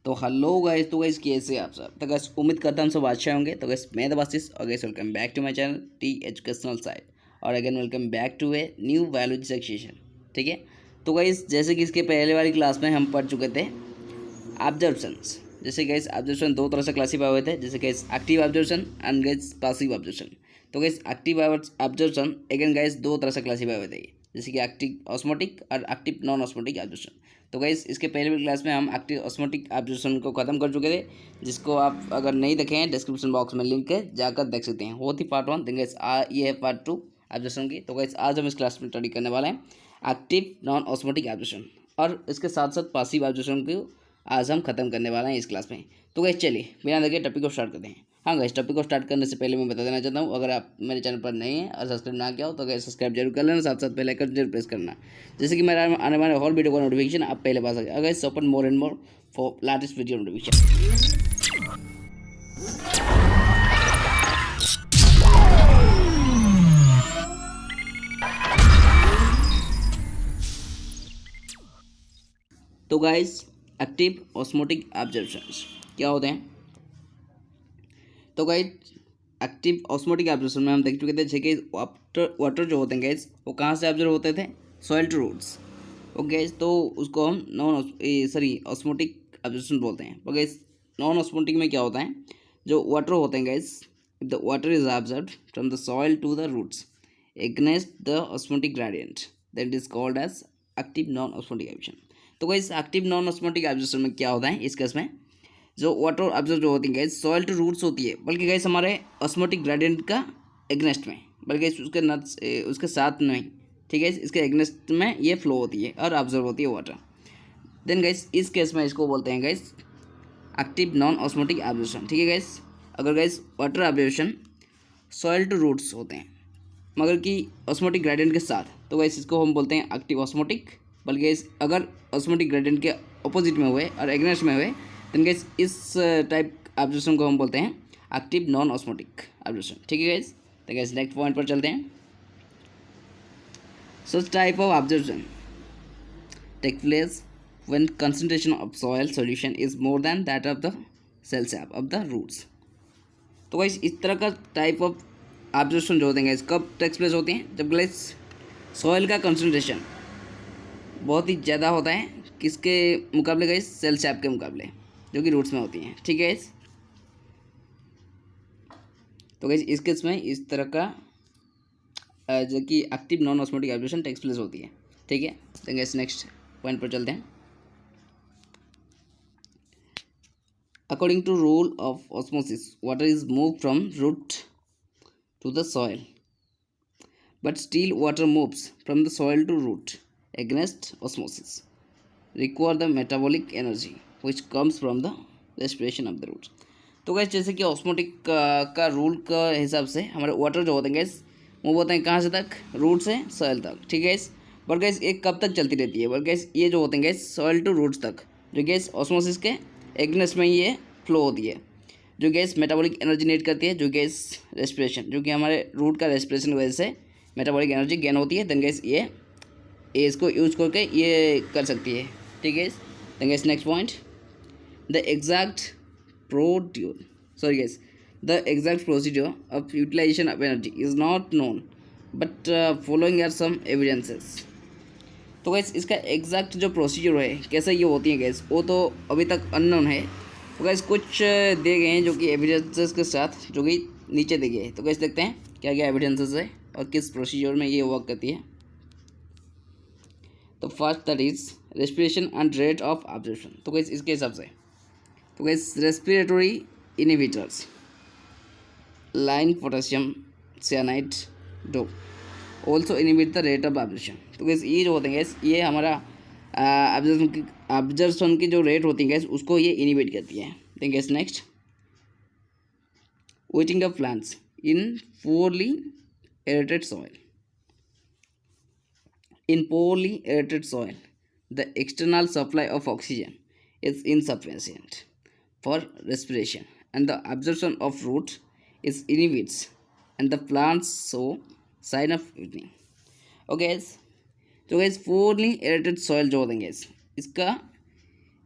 तो hello guys, तो guys कैसे आप सब। तो गाइस उम्मीद करता हूं सब अच्छे होंगे। तो गाइस मैं दबासिस और guys welcome back to my channel T educational site और again welcome back to a new biology section. ठीक है, तो गाइस जैसे कि इसके पहले वाली क्लास में हम पढ़ चुके थे ऑब्जर्वेशंस। जैसे गाइस ऑब्जर्वेशन दो तरह से क्लासीफाई हुए थे, जैसे guys active observation and guys passive observation. तो guys active observation again guys दो तरह से क्लासीफाई हुए थे, जैसे कि एक्टिव ऑस्मोटिक और एक्टिव नॉन ऑस्मोटिक ऑब्जर्वेशन। तो गाइस इसके पहले भी क्लास में हम एक्टिव ऑस्मोटिक ऑब्जर्वेशन को खत्म कर चुके थे, जिसको आप अगर नहीं देखे हैं डिस्क्रिप्शन बॉक्स में लिंक है, जाकर देख सकते हैं। वो थी पार्ट 1। देन गाइस ये है पार्ट 2 ऑब्जर्वेशन की। तो गाइस आज हम इस क्लास में स्टडी करने वाले हैं एक्टिव नॉन ऑस्मोटिक ऑब्जर्वेशन और इसके साथ साथ पैसिव ऑब्जर्वेशन को आज हम खत्म करने वाले हैं इस क्लास में। तो गाइस चलिए बिना देखे टॉपिक को स्टार्ट करते हैं। हाँ गाइस, टॉपिक को स्टार्ट करने से पहले मैं बता देना चाहता हूँ, अगर आप मेरे चैनल पर नए हैं और सब्सक्राइब ना किया हो तो गाइस सब्सक्राइब जरूर कर लेना, साथ साथ बेल आइकन जरूर प्रेस करना, जैसे कि मेरा आने वाले हर वीडियो का नोटिफिकेशन आप पहले पा सकें। Guys open more and more for latest video notification. तो गाइस एक्टिव ऑस्मोटिक ऑब्जर्वेशंस क्या होते हैं। तो गाइस एक्टिव ऑस्मोटिक ऑब्जर्वेशन में हम देख चुके थे कि वाटर जो होते हैं गैस वो कहाँ से ऑब्जर्व होते थे, soil to roots. Okay guys, तो उसको हम ऑस्मोटिक ऑब्जर्वेशन बोलते हैं। तो गैस नॉन ऑस्मोटिक में क्या होता है, जो वाटर होते हैं guys, if the water is observe from the soil to the roots against the osmotic gradient that is called as active non osmotic observation. तो guys active non osmotic observation में क्या होता है, इस केस में जो वाटर ऑब्जर्व जो होती है गैस सॉइल टू रूट्स होती है, बल्कि गैस हमारे ऑस्मोटिक ग्रेडियंट का एग्नेस्ट में, बल्कि उसके साथ नहीं, ठीक है, इसके एग्नेस्ट में ये फ्लो होती है और ऑब्जर्व होती है वाटर। देन गैस इस केस में इसको बोलते हैं guys active non osmotic absorption. ठीक है गैस, अगर guys water absorption soil to roots होते हैं मगर कि ऑस्मोटिक ग्रेडियंट के साथ, तो गैस इसको हम बोलते हैं एक्टिव ऑस्मोटिक। बल्कि गैस अगर ऑस्मोटिक ग्रेडियंट के अपोजिट में हुए और एग्नेस्ट में हुए, देन गैस इस टाइप ऑब्जर्वेशन को हम बोलते हैं एक्टिव नॉन ऑस्मोटिक ऑब्जर्वेशन। ठीक है गैस, तो गैस नेक्स्ट पॉइंट पर चलते हैं। Such type of absorption take place when concentration of soil solution is more than that of the cell sap of the roots. तो गैस इस तरह का टाइप ऑफ ऑब्जर्वेशन जो होते हैं गैस कब टेक्स प्लेस होती हैं, जब गैस सॉइल का कंसंट्रेशन बहुत ही ज़्यादा होता है किसके मुकाबले गैस, सेल सैप के मुकाबले, जो कि रूट्स में होती हैं। ठीक है गैस, तो गैस इस केस में इस तरह का जो कि active non osmotic absorption takes place होती है। ठीक है, तो गैस नेक्स्ट पॉइंट पर चलते हैं। According to rule of osmosis water is move from root to the soil, but still water moves from the soil to root against osmosis require the metabolic energy which comes from the respiration of the roots। तो gas जैसे कि osmotic का rule का हिसाब से हमारे water जो होते हैं गैस मूव होते हैं कहाँ से तक, रूट से सॉइल तक। ठीक है गैस, पर गैस एक कब तक चलती रहती है, पर गैस ये जो होते हैं गैस सॉइल टू रूट्स तक, जो गैस ऑस्मोसिस के एग्नेस्ट में ये फ्लो होती है, जो गैस मेटाबॉलिक एनर्जी नीड करती है, जो गैस रेस्पिरेशन, जो कि हमारे रूट का रेस्पिरेशन की वजह से मेटाबॉलिक एनर्जी गेन होती है। देन गैस ये इसको यूज करके ये कर सकती है। ठीक है, then guys next point, the exact procedure of utilisation of energy is not known but following are some evidences. तो गैस इसका एग्जैक्ट जो प्रोसीजर है कैसे ये होती है गैस, वो तो अभी तक अननोन है। तो गैस कुछ दे गए हैं जो कि एविडेंसेस के साथ, जो कि नीचे दे गए हैं। तो गैस देखते हैं क्या क्या एविडेंसेस है और किस प्रोसीजर में ये वर्क करती है। तो first that is respiration and rate of absorption. तो गैस इसके हिसाब से, तो guys respiratory inhibitors like potassium cyanide do also inhibit the rate of absorption. तो गैस ये जो होते हैं गैस ये हमारा ऑब्जर्वेशन की जो रेट होती है गैस उसको ये इनहिबिट करती है। Then guys next, wetting of plants in poorly aerated soil. In poorly aerated soil, the external supply of oxygen is insufficient for respiration, and the absorption of root is inhibits, and the plants show sign of weakening. Okay, तो gas poorly aerated soil जो होते हैं guys इसका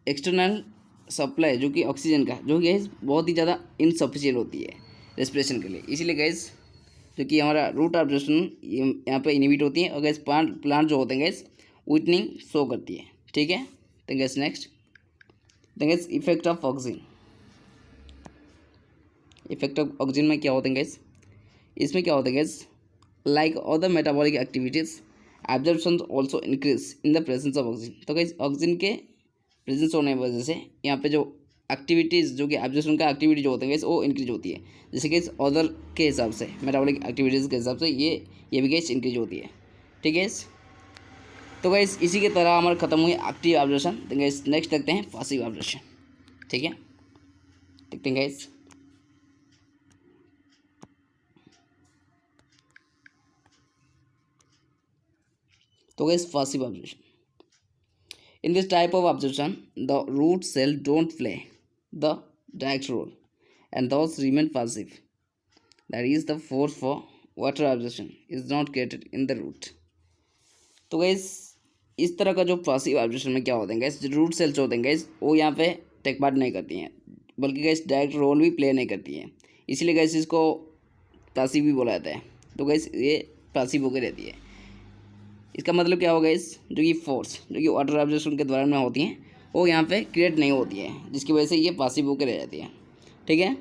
external supply जो कि oxygen का जो कि गैस बहुत ही ज़्यादा इनसफिशियंट होती है रेस्पिरेशन के लिए, इसीलिए गैस जो कि हमारा रूट ऑब्जर्वेशन यहाँ पे इनिबिट होती है और गैस प्लांट जो होते हैं गैस वीटनिंग शो करती है। ठीक है, तो guys next gas effect of oxygen. Effect of oxygen में क्या होते हैं गैस, इसमें क्या होता है gas, like other metabolic activities absorption also increase in the presence of oxygen. तो गैस ऑक्सीजन के प्रेजेंस होने की वजह से यहाँ पे जो एक्टिविटीज़ जो कि एब्जॉर्प्शन का एक्टिविटी जो होते हैं गैस वो इंक्रीज होती है, जैसे कि अदर के हिसाब से मेटाबॉलिक एक्टिविटीज़ के हिसाब से ये भी गैस इंक्रीज होती है। ठीक है, तो गैस इसी के तरह हमारा खत्म हुई एक्टिव ऑब्जर्वेशन। तो गैस नेक्स्ट देखते हैं पैसिव ऑब्जर्वेशन। ठीक है, देखते हैं गैस। तो gas passive observation, in this type of observation the root cell don't play the direct role and thus remain passive, that is the force for water absorption is not created in the root। तो guys इस तरह का जो passive observation में क्या होते हैं gas, जो रूट सेल्स होते हैं गैस वो यहाँ पे टेक पार्ट नहीं करती हैं, बल्कि गैस डायरेक्ट रोल भी प्ले नहीं करती हैं, इसीलिए गैस इसको पैसिव भी बोला जाता है। तो गैस ये पैसिव होकर रहती है। इसका मतलब क्या होगा, इस जो कि फोर्स जो कि वाटर ऑब्जर्वेशन के दौरान में होती हैं वो यहाँ पे क्रिएट नहीं होती है, जिसकी वजह से ये पैसिव होकर रह जाती है। ठीक है,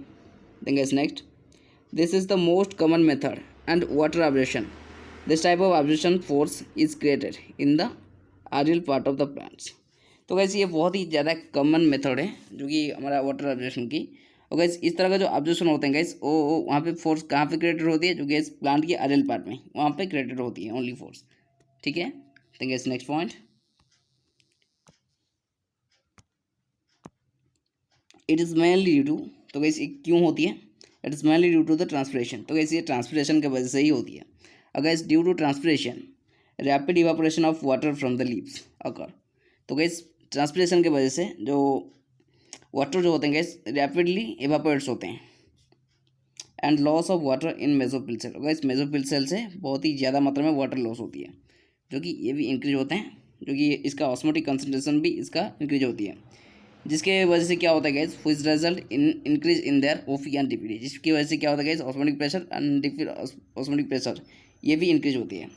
then guys next, this is the most common method and water observation, this type of observation force is created in the आर्डियल पार्ट ऑफ द प्लांट्स। तो गैस ये बहुत ही ज़्यादा कॉमन मेथड है जो कि हमारा वाटर ऑब्जर्वेशन की। और गैस इस तरह का जो ऑब्जर्वेशन होते हैं गैस वो वहाँ पे फोर्स कहाँ पे क्रिएटेड होती है, जो गैस प्लांट की आर्डियल पार्ट में वहाँ पे क्रिएटेड होती है ओनली फोर्स। ठीक है, तो guys next point, it is mainly due to, तो गैस ये क्यों होती है, it is mainly due to the transpiration. तो गैस ये ट्रांसपिरेशन की वजह से ही होती है। और guys due to transpiration rapid evaporation of water from the leaves occur. तो गैस ट्रांसपिरेशन की वजह से जो वाटर जो होते हैं गैस रैपिडली इवापोरेट्स होते हैं and loss of water in mesophyll cell. Guys mesophyll cell से बहुत ही ज़्यादा मात्रा में वाटर लॉस होती है, जो कि ये भी इंक्रीज होते हैं, जो कि इसका ऑस्मोटिक कंसंट्रेशन भी इसका इंक्रीज होती है, जिसके वजह से क्या होता है guys, which result in increase in their OP and DPD. जिसकी वजह से क्या होता है guys, osmotic pressure and osmotic pressure ये भी इंक्रीज होती है,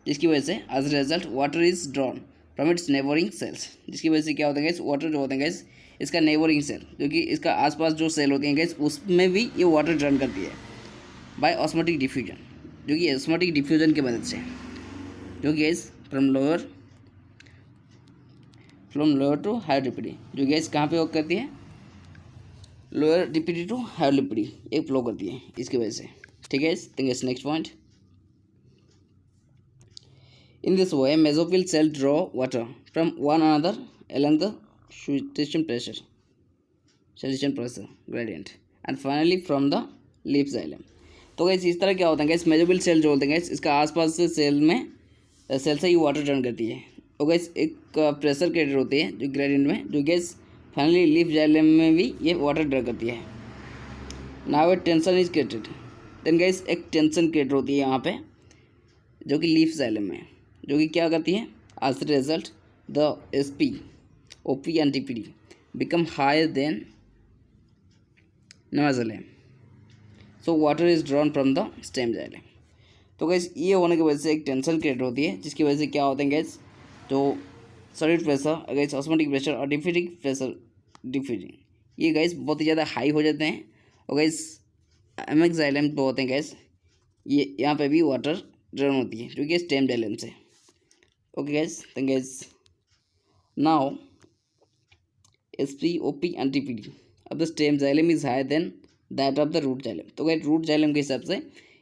जिसकी वजह से as result water is drawn from its neighbouring cells. जिसकी वजह से क्या होता है गैस, वाटर जो होते हैं गैस इसका नेबरिंग सेल जो कि इसका आसपास जो सेल होती हैं गैस उसमें भी ये वाटर ड्रॉन करती है बाय ऑस्मोटिक डिफ्यूजन, जो कि ऑस्मोटिक डिफ्यूजन की मदद से, जो guys from lower to higher DPD, जो गैस कहाँ पे वर्क करती है, lower DPD to higher DPD एक फ्लो करती है इसकी वजह से। ठीक है, guys next point, in this way mesophyll cell draw water from one another along the saturation pressure gradient and finally from the leaf xylem। तो गैस इस तरह क्या होता है गैस, मेसोफिल सेल जो होते हैं गैस इसका आसपास से सेल से ही वाटर टर्न करती है और गैस एक प्रेशर क्रिएटेड होती है जो ग्रेडियंट में, जो गैस फाइनली लीफ जाइलम में भी ये वाटर ड्रॉ करती है। Now a tension is created, then guys एक टेंशन क्रिएट होती है यहाँ पे जो कि लीफ जाइलम में, जो कि क्या करती है, as the result the SP, OP and DPD become higher than nasal, so water is drawn from the stem xylem। तो गैस ये होने की वजह से एक टेंशन क्रिएट होती है, जिसकी वजह से क्या होते हैं गैस, जो solid pressure gas osmotic pressure और डिफ्यूजिंग प्रेशर ये गैस बहुत ही ज़्यादा हाई हो जाते हैं और गैस एमिक जाइलम जो होते हैं गैस ये यहाँ पे भी वाटर ड्रॉन होती है जो कि स्टेम जाइलम से। ओके गैस, तो gas now SP, OP and DPD of the stem xylem is higher than that of the root xylem। तो गैस रूट xylem के हिसाब से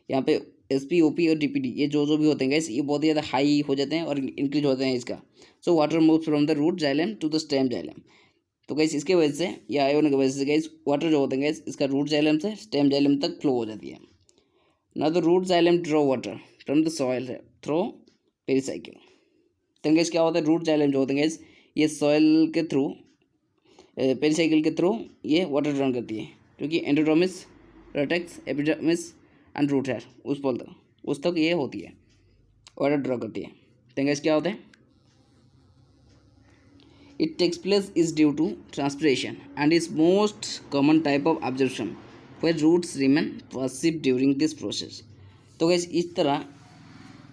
यहाँ पे SP, OP और DPD ये जो भी होते हैं गैस ये बहुत ही ज़्यादा हाई हो जाते हैं और इंक्रीज होते हैं इसका। So water move from the root xylem to the stem xylem। तो गैस इसके वजह से या आए होने की वजह से गैस वाटर जो होते हैं गैस इसका रूट xylem से स्टेम xylem तक फ्लो हो जाती है। Now the root xylem draw water from the soil through pericycle. तो गैस क्या होता है, रूट xylem जो होते हैं गैस ये सॉइल के थ्रू पेरिसाइकिल के थ्रू ये वाटर ड्रॉन करती है, क्योंकि एंडोडर्मिस, रेटेक्स, एपिडर्मिस एंड रूट हेयर उस तक ये होती है वाटर ड्रॉ करती है। तो गैस क्या होता है, It takes place is due to transpiration and is most common type of absorption where roots remain passive during this process. तो गैस इस तरह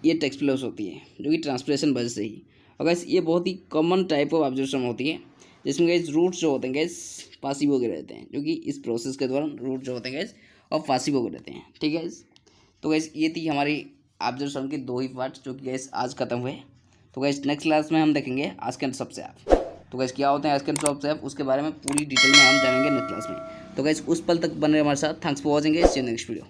ये टेक्स प्लेस होती है जो कि ट्रांसपिरेशन वजह से ही। और गैस ये बहुत ही कॉमन टाइप ऑफ ऑब्जर्वेशन होती है जिसमें गैस रूट्स जो होते हैं गैस पासिव हो गए रहते हैं, जो कि इस प्रोसेस के दौरान रूट जो होते हैं गैस और पासिव हो गए रहते हैं। ठीक है गैस, तो गैस ये थी हमारी ऑब्जर्वेशन के दो ही पार्ट जो कि गैस आज खत्म हुए। तो गैस नेक्स्ट क्लास में हम देखेंगे आस्क एंड सब्सट्रैक्ट। तो गैस क्या होते हैं आस्क एंड सब्सट्रैक्ट उसके बारे में पूरी डिटेल में हम जानेंगे नेक्स्ट क्लास में। तो गैस उस पल तक बने हमारे साथ। Thanks for watching, see you next video.